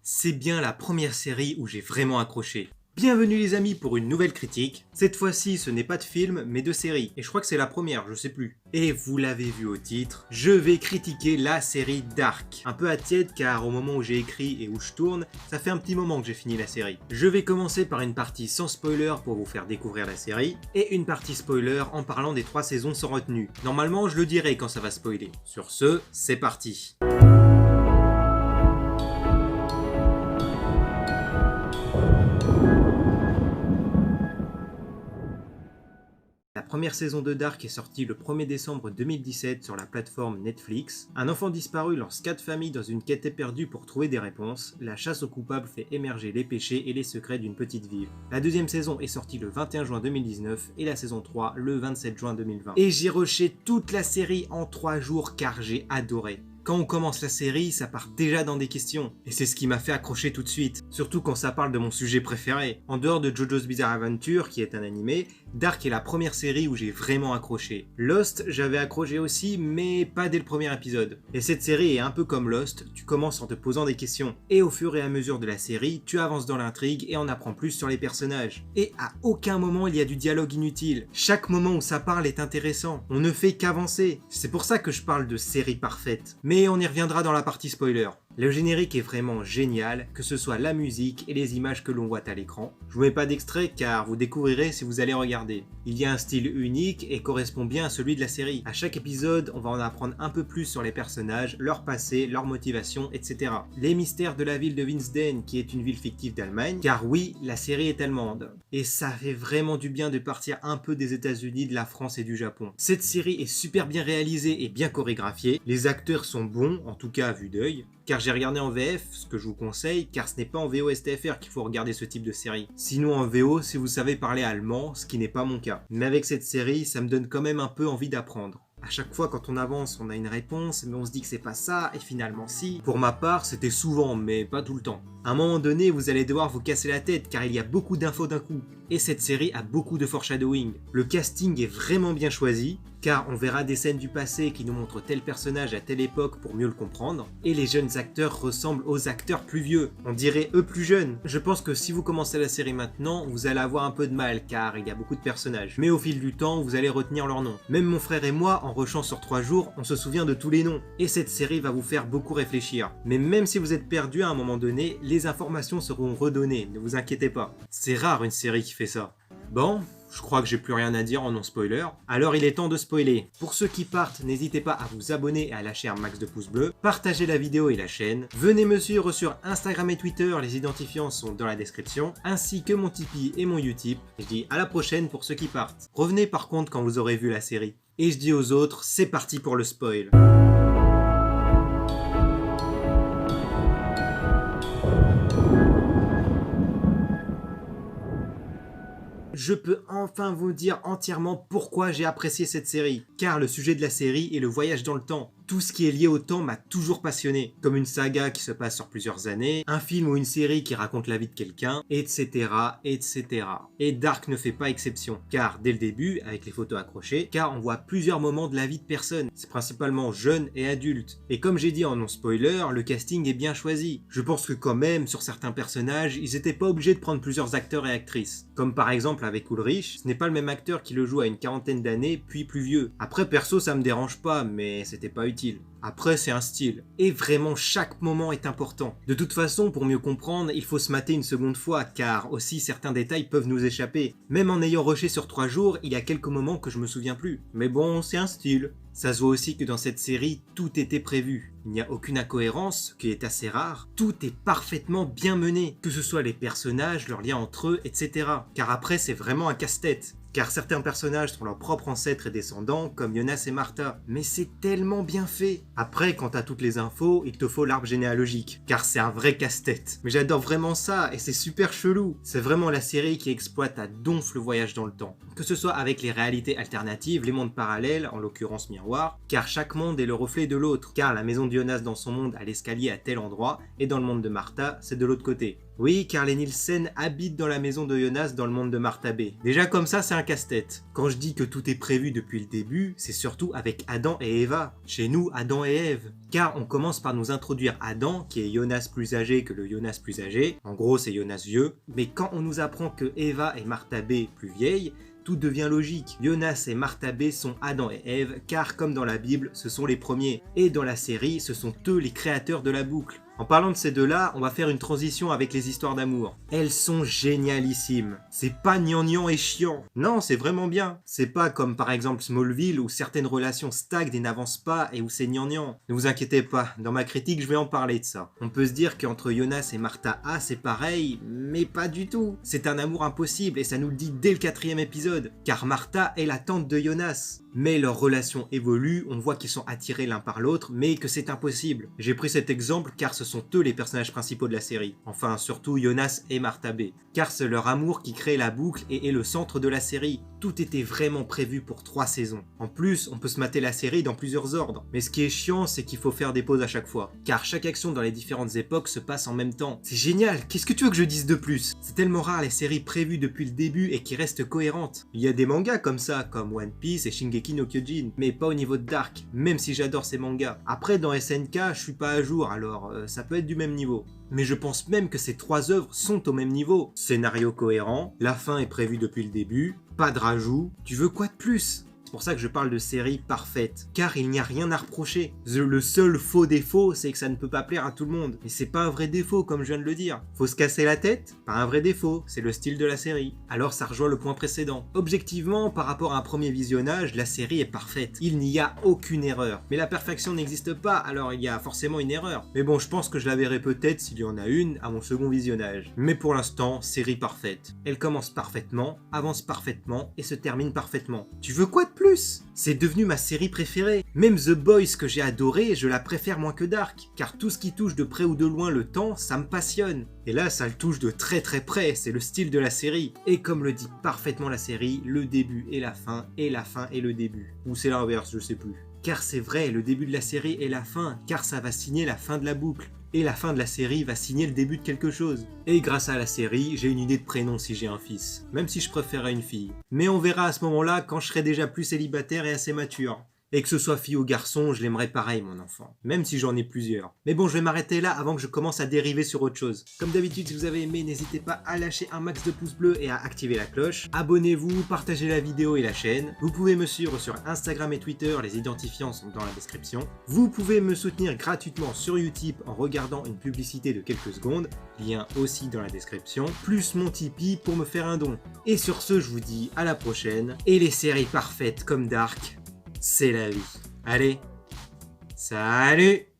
c'est bien la première série où j'ai vraiment accroché. Bienvenue les amis pour une nouvelle critique. Cette fois-ci ce n'est pas de film mais de série. Et je crois que c'est la première, je sais plus. Et vous l'avez vu au titre, je vais critiquer la série Dark. Un peu à tiède car au moment où j'ai écrit et où je tourne, ça fait un petit moment que j'ai fini la série. Je vais commencer par une partie sans spoiler pour vous faire découvrir la série. Et une partie spoiler en parlant des 3 saisons sans retenue. Normalement je le dirai quand ça va spoiler. Sur ce, c'est parti. La première saison de Dark est sortie le 1er décembre 2017 sur la plateforme Netflix. Un enfant disparu lance 4 familles dans une quête éperdue pour trouver des réponses. La chasse aux coupables fait émerger les péchés et les secrets d'une petite ville. La deuxième saison est sortie le 21 juin 2019 et la saison 3 le 27 juin 2020. Et j'ai rushé toute la série en 3 jours car j'ai adoré. Quand on commence la série, ça part déjà dans des questions. Et c'est ce qui m'a fait accrocher tout de suite. Surtout quand ça parle de mon sujet préféré. En dehors de JoJo's Bizarre Adventure, qui est un animé, Dark est la première série où j'ai vraiment accroché. Lost, j'avais accroché aussi, mais pas dès le premier épisode. Et cette série est un peu comme Lost, tu commences en te posant des questions. Et au fur et à mesure de la série, tu avances dans l'intrigue et en apprends plus sur les personnages. Et à aucun moment il y a du dialogue inutile. Chaque moment où ça parle est intéressant. On ne fait qu'avancer. C'est pour ça que je parle de série parfaite. Mais on y reviendra dans la partie spoiler. Le générique est vraiment génial, que ce soit la musique et les images que l'on voit à l'écran. Je vous mets pas d'extrait car vous découvrirez si vous allez regarder. Il y a un style unique et correspond bien à celui de la série. À chaque épisode, on va en apprendre un peu plus sur les personnages, leur passé, leur motivation, etc. Les mystères de la ville de Winsden, qui est une ville fictive d'Allemagne, car oui, la série est allemande. Et ça fait vraiment du bien de partir un peu des États-Unis, de la France et du Japon. Cette série est super bien réalisée et bien chorégraphiée. Les acteurs sont bons, en tout cas à vue d'œil. Car j'ai regardé en VF, ce que je vous conseille, car ce n'est pas en VO-STFR qu'il faut regarder ce type de série. Sinon en VO, si vous savez parler allemand, ce qui n'est pas mon cas. Mais avec cette série, ça me donne quand même un peu envie d'apprendre. À chaque fois quand on avance, on a une réponse, mais on se dit que c'est pas ça, et finalement si. Pour ma part, c'était souvent, mais pas tout le temps. À un moment donné, vous allez devoir vous casser la tête, car il y a beaucoup d'infos d'un coup. Et cette série a beaucoup de foreshadowing. Le casting est vraiment bien choisi, car on verra des scènes du passé qui nous montrent tel personnage à telle époque pour mieux le comprendre. Et les jeunes acteurs ressemblent aux acteurs plus vieux. On dirait eux plus jeunes. Je pense que si vous commencez la série maintenant, vous allez avoir un peu de mal, car il y a beaucoup de personnages. Mais au fil du temps, vous allez retenir leurs noms. Même mon frère et moi, en rushant sur 3 jours, on se souvient de tous les noms. Et cette série va vous faire beaucoup réfléchir. Mais même si vous êtes perdu à un moment donné, les informations seront redonnées, ne vous inquiétez pas. C'est rare une série qui fait ça. Bon, je crois que j'ai plus rien à dire en non-spoiler, alors il est temps de spoiler. Pour ceux qui partent, n'hésitez pas à vous abonner et à lâcher un max de pouces bleus, partagez la vidéo et la chaîne, venez me suivre sur Instagram et Twitter, les identifiants sont dans la description, ainsi que mon Tipeee et mon Utip. Je dis à la prochaine pour ceux qui partent. Revenez par contre quand vous aurez vu la série. Et je dis aux autres, c'est parti pour le spoil. Je peux enfin vous dire entièrement pourquoi j'ai apprécié cette série. Car le sujet de la série est le voyage dans le temps. Tout ce qui est lié au temps m'a toujours passionné. Comme une saga qui se passe sur plusieurs années, un film ou une série qui raconte la vie de quelqu'un, etc., etc. Et Dark ne fait pas exception. Car dès le début, avec les photos accrochées, car on voit plusieurs moments de la vie de personnes. C'est principalement jeunes et adultes. Et comme j'ai dit en non-spoiler, le casting est bien choisi. Je pense que quand même, sur certains personnages, ils étaient pas obligés de prendre plusieurs acteurs et actrices. Comme par exemple avec Ulrich, ce n'est pas le même acteur qui le joue à une quarantaine d'années, puis plus vieux. Après perso ça me dérange pas, mais c'était pas utile. Après c'est un style. Et vraiment chaque moment est important. De toute façon pour mieux comprendre, il faut se mater une seconde fois car aussi certains détails peuvent nous échapper. Même en ayant rushé sur 3 jours, il y a quelques moments que je me souviens plus. Mais bon, c'est un style. Ça se voit aussi que dans cette série, tout était prévu. Il n'y a aucune incohérence, ce qui est assez rare. Tout est parfaitement bien mené. Que ce soit les personnages, leurs liens entre eux, etc. Car après c'est vraiment un casse-tête. Car certains personnages sont leurs propres ancêtres et descendants, comme Jonas et Martha. Mais c'est tellement bien fait. Après, quand t'as toutes les infos, il te faut l'arbre généalogique. Car c'est un vrai casse-tête. Mais j'adore vraiment ça, et c'est super chelou. C'est vraiment la série qui exploite à donf le voyage dans le temps. Que ce soit avec les réalités alternatives, les mondes parallèles, en l'occurrence miroir, car chaque monde est le reflet de l'autre. Car la maison de Jonas dans son monde a l'escalier à tel endroit, et dans le monde de Martha, c'est de l'autre côté. Oui, car les Nielsen habitent dans la maison de Jonas dans le monde de Martha B. Déjà comme ça, c'est un casse-tête. Quand je dis que tout est prévu depuis le début, c'est surtout avec Adam et Eva. Chez nous, Adam et Ève. Car on commence par nous introduire Adam, qui est Jonas plus âgé que le Jonas plus âgé. En gros, c'est Jonas vieux. Mais quand on nous apprend que Eva est Martha B plus vieille, tout devient logique. Jonas et Martha B sont Adam et Ève, car comme dans la Bible, ce sont les premiers. Et dans la série, ce sont eux les créateurs de la boucle. En parlant de ces deux-là, on va faire une transition avec les histoires d'amour. Elles sont génialissimes. C'est pas gnangnan et chiant. Non, c'est vraiment bien. C'est pas comme par exemple Smallville où certaines relations stagnent et n'avancent pas et où c'est gnangnan. Ne vous inquiétez pas, dans ma critique je vais en parler de ça. On peut se dire qu'entre Jonas et Martha A c'est pareil, mais pas du tout. C'est un amour impossible et ça nous le dit dès le 4e épisode. Car Martha est la tante de Jonas. Mais leur relation évolue, on voit qu'ils sont attirés l'un par l'autre, mais que c'est impossible. J'ai pris cet exemple car ce sont eux les personnages principaux de la série. Enfin, surtout Jonas et Martha B. Car c'est leur amour qui crée la boucle et est le centre de la série. Tout était vraiment prévu pour 3 saisons. En plus, on peut se mater la série dans plusieurs ordres. Mais ce qui est chiant, c'est qu'il faut faire des pauses à chaque fois. Car chaque action dans les différentes époques se passe en même temps. C'est génial, qu'est-ce que tu veux que je dise de plus? C'est tellement rare les séries prévues depuis le début et qui restent cohérentes. Il y a des mangas comme ça, comme One Piece et Shingeki no Kyojin, mais pas au niveau de Dark, même si j'adore ces mangas. Après, dans SNK, je suis pas à jour, alors ça peut être du même niveau. Mais je pense même que ces 3 œuvres sont au même niveau. Scénario cohérent, la fin est prévue depuis le début, pas de rajout, tu veux quoi de plus? C'est pour ça que je parle de série parfaite, car il n'y a rien à reprocher. Le seul faux défaut, c'est que ça ne peut pas plaire à tout le monde. Mais c'est pas un vrai défaut, comme je viens de le dire. Faut se casser la tête? Pas un vrai défaut, c'est le style de la série. Alors ça rejoint le point précédent. Objectivement, par rapport à un premier visionnage, la série est parfaite. Il n'y a aucune erreur. Mais la perfection n'existe pas, alors il y a forcément une erreur. Mais bon, je pense que je la verrai peut-être s'il y en a une à mon second visionnage. Mais pour l'instant, série parfaite. Elle commence parfaitement, avance parfaitement et se termine parfaitement. Tu veux quoi de plus? C'est devenu ma série préférée. Même The Boys que j'ai adoré, je la préfère moins que Dark, car tout ce qui touche de près ou de loin le temps, ça me passionne. Et là, ça le touche de très très près, c'est le style de la série. Et comme le dit parfaitement la série, le début et la fin est le début. Ou c'est l'inverse, je sais plus. Car c'est vrai, le début de la série est la fin, car ça va signer la fin de la boucle. Et la fin de la série va signer le début de quelque chose. Et grâce à la série, j'ai une idée de prénom si j'ai un fils, même si je préférerais une fille. Mais on verra à ce moment-là quand je serai déjà plus célibataire et assez mature. Et que ce soit fille ou garçon, je l'aimerais pareil mon enfant, même si j'en ai plusieurs. Mais bon, je vais m'arrêter là avant que je commence à dériver sur autre chose. Comme d'habitude, si vous avez aimé, n'hésitez pas à lâcher un max de pouces bleus et à activer la cloche. Abonnez-vous, partagez la vidéo et la chaîne. Vous pouvez me suivre sur Instagram et Twitter, les identifiants sont dans la description. Vous pouvez me soutenir gratuitement sur Utip en regardant une publicité de quelques secondes, lien aussi dans la description, plus mon Tipeee pour me faire un don. Et sur ce, je vous dis à la prochaine, et les séries parfaites comme Dark, c'est la vie. Allez, salut!